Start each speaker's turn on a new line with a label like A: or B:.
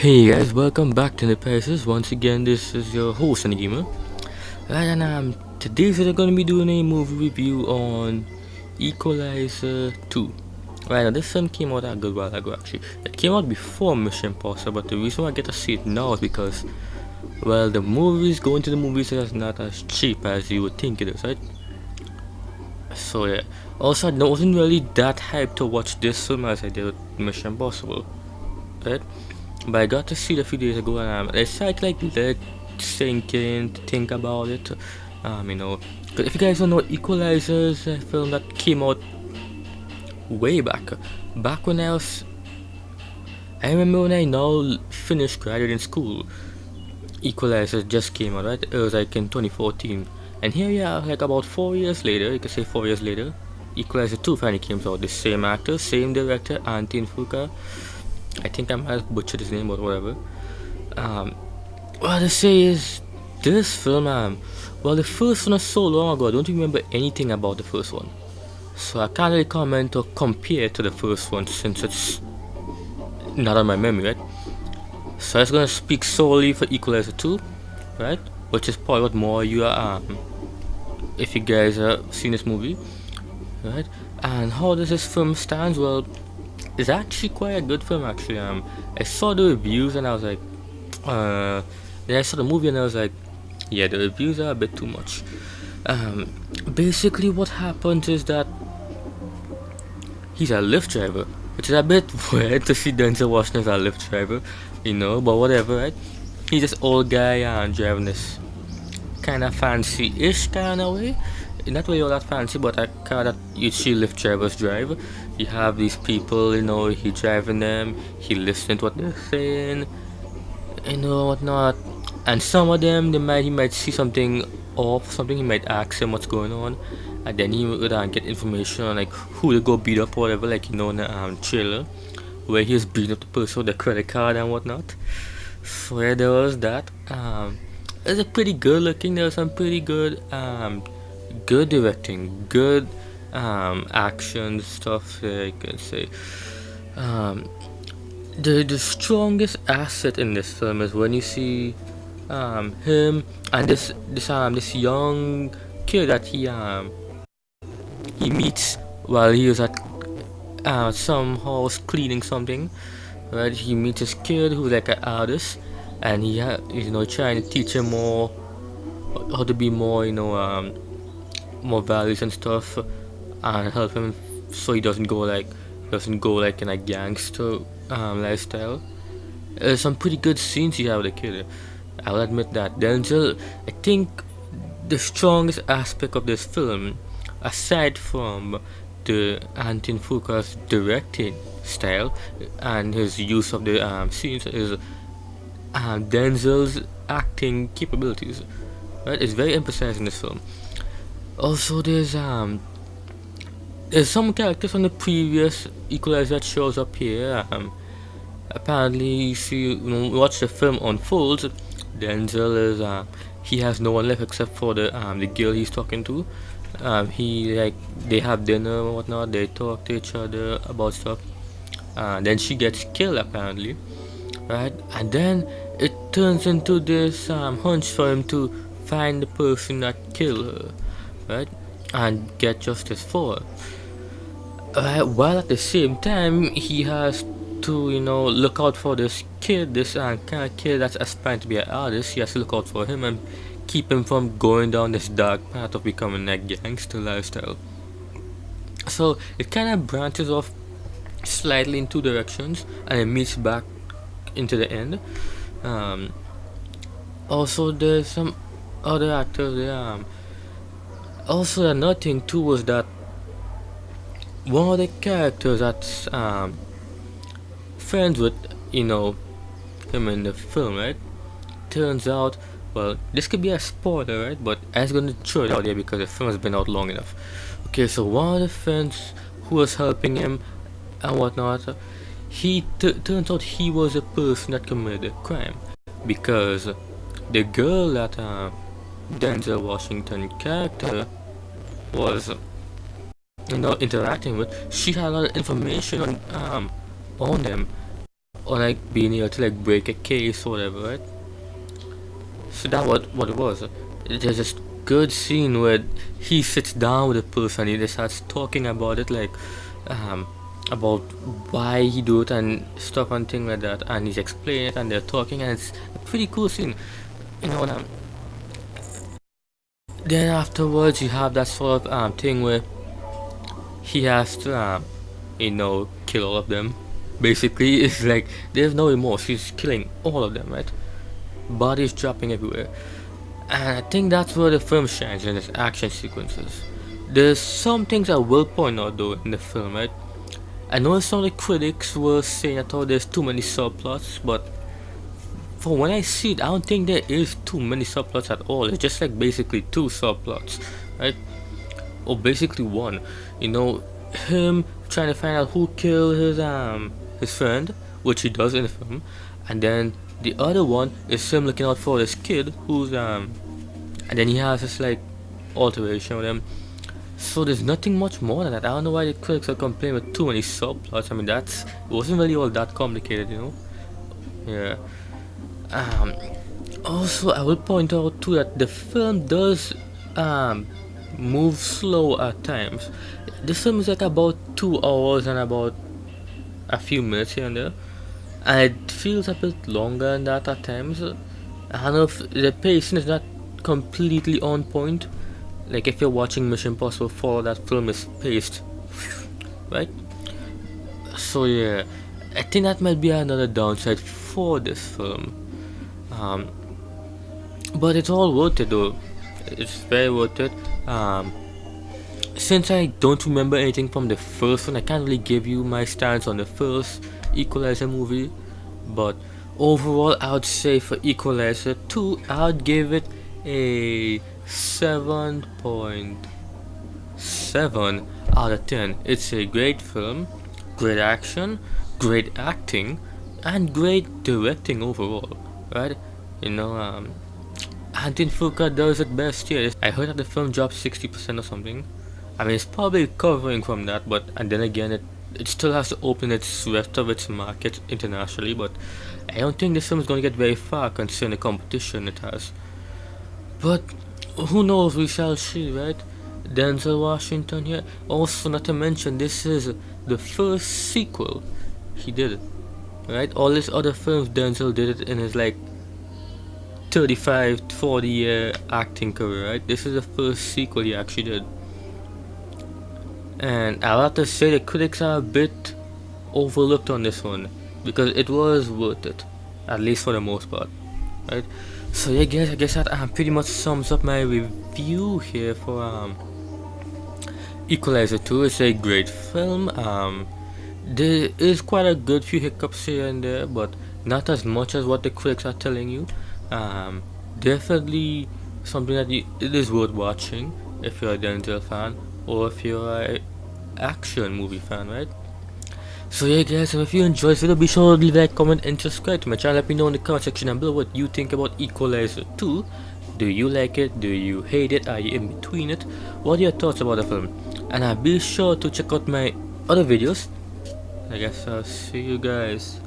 A: Hey guys, welcome back to the Places. Once again, this is your host and gamer. Right, and today we're gonna be doing a movie review on Equalizer 2. Right now, this film came out a good while ago. Actually, it came out before Mission Impossible. But the reason why I get to see it now is because, well, the movies going to the movies is not as cheap as you would think it is, right? So yeah. Also, I wasn't really that hyped to watch this film as I did with Mission Impossible, right? But I got to see it a few days ago, and it's like let it sink in, to think about it. You know, 'cause if you guys don't know, Equalizer is a film that came out way back when I remember when I now finished graduating school. Equalizer just came out, right? It was like in 2014, and here we are, like about 4 years later. You could say 4 years later. Equalizer 2 finally came out. The same actor, same director, Antin Fuka. I think I might have butchered his name or whatever. What to say is this film. Well, the first one was so long ago. I don't remember anything about the first one, so I can't really comment or compare to the first one since it's not on my memory, right? So I was gonna speak solely for Equalizer 2, right? Which is probably what more you are, if you guys have seen this movie, right? And how does this film stand? Well, it's actually quite a good film actually. I saw the reviews and I was like, then I saw the movie and I was like, yeah, the reviews are a bit too much. Basically what happens is that he's a Lyft driver, which is a bit weird to see Denzel Washington as a Lyft driver, but whatever, right? He's this old guy driving this kind of fancy-ish kind of way. Not really all that fancy, but a car that you see Lyft drivers drive. You have these people, he driving them, he listening to what they're saying, whatnot. And some of them, he might see something off, something, he might ask him what's going on, and then he would get information on like who to go beat up or whatever, like in the trailer, where he was beating up the person with the credit card and whatnot. So yeah, there was that. It was a pretty good looking. There was some pretty good directing, good action stuff. I can say. The strongest asset in this film is when you see him and this young kid that he meets while he was at some house cleaning something. Right, he meets this kid who's like an artist, and trying to teach him more how to be more more values and stuff, and help him so he doesn't go like in a gangster lifestyle. There's some pretty good scenes you have with the kid. I'll admit that. Denzel, I think the strongest aspect of this film, aside from the Antin Fuqa's directing style and his use of the scenes, is Denzel's acting capabilities. Right, it's very emphasized in this film. Also, there's some characters from the previous Equalizer that shows up here. Apparently, if you watch the film unfolds, Denzel is he has no one left except for the girl he's talking to. They have dinner and whatnot. They talk to each other about stuff. Then she gets killed apparently, right? And then it turns into this hunch for him to find the person that killed her, right, and get justice for her. While at the same time, he has to look out for this kid, this kind of kid that's aspiring to be an artist. He has to look out for him and keep him from going down this dark path of becoming a gangster lifestyle. So it kind of branches off slightly in two directions, and it meets back into the end. Also, there's some other actors there. Also, another thing too was that one of the characters that's friends with him in the film, right? Turns out, well, this could be a spoiler, right? But I was gonna throw it out there because the film has been out long enough. Okay, so one of the friends who was helping him and whatnot, he turns out he was the person that committed the crime, because the girl that Denzel Washington character was interacting with, she had a lot of information on them, or like being able to like break a case or whatever, right? So that what it was. There's this good scene where he sits down with a person and he starts talking about it, like um, about why he do it and stuff and things like that, and he's explaining it and they're talking, and it's a pretty cool scene, you know. Then afterwards you have that sort of thing where he has to kill all of them. Basically, it's like there's no remorse. He's killing all of them, right? Bodies dropping everywhere. And I think that's where the film shines in its action sequences. There's some things I will point out though in the film, right? I know some of the critics were saying I thought there's too many subplots, but for when I see it, I don't think there is too many subplots at all. It's just like basically two subplots, right? Or basically one. You know, him trying to find out who killed his friend, which he does in the film, and then the other one is him looking out for this kid who's and then he has this like alteration with him. So there's nothing much more than that. I don't know why the critics are complaining with too many subplots. I mean, it wasn't really all that complicated, you know. Yeah. Um. Also, I will point out too that the film does move slow at times. The film is like about 2 hours and about a few minutes here and there, and it feels a bit longer than that at times. I don't know if the pacing is not completely on point. Like if you're watching Mission Impossible 4, that film is paced, right? So yeah, I think that might be another downside for this film. Um, but it's all worth it though. It's very worth it. Since I don't remember anything from the first one, I can't really give you my stance on the first Equalizer movie. But overall, I would say for Equalizer 2, I would give it a 7.7 out of 10. It's a great film, great action, great acting, and great directing overall, right? You know, Antin Fuqua does it best here. I heard that the film dropped 60% or something. I mean, it's probably recovering from that, but and then again, it still has to open its rest of its market internationally. But I don't think this film is going to get very far considering the competition it has. But who knows? We shall see, right? Denzel Washington here. Also, not to mention, this is the first sequel he did, right? All these other films, Denzel did it in his like 35 40 year acting career, right? This is the first sequel he actually did. And I'll have to say the critics are a bit overlooked on this one because it was worth it, at least for the most part, right? So yeah, guys, I guess that pretty much sums up my review here for Equalizer 2. It's a great film. There is quite a good few hiccups here and there, but not as much as what the critics are telling you. Definitely something that it is worth watching if you're a Denzel fan or if you're a action movie fan, right? So yeah, guys, if you enjoyed this video, be sure to leave a like, comment, and subscribe to my channel. Let me know in the comment section down below what you think about Equalizer 2. Do you like it? Do you hate it? Are you in between it? What are your thoughts about the film? And be sure to check out my other videos. I guess I'll see you guys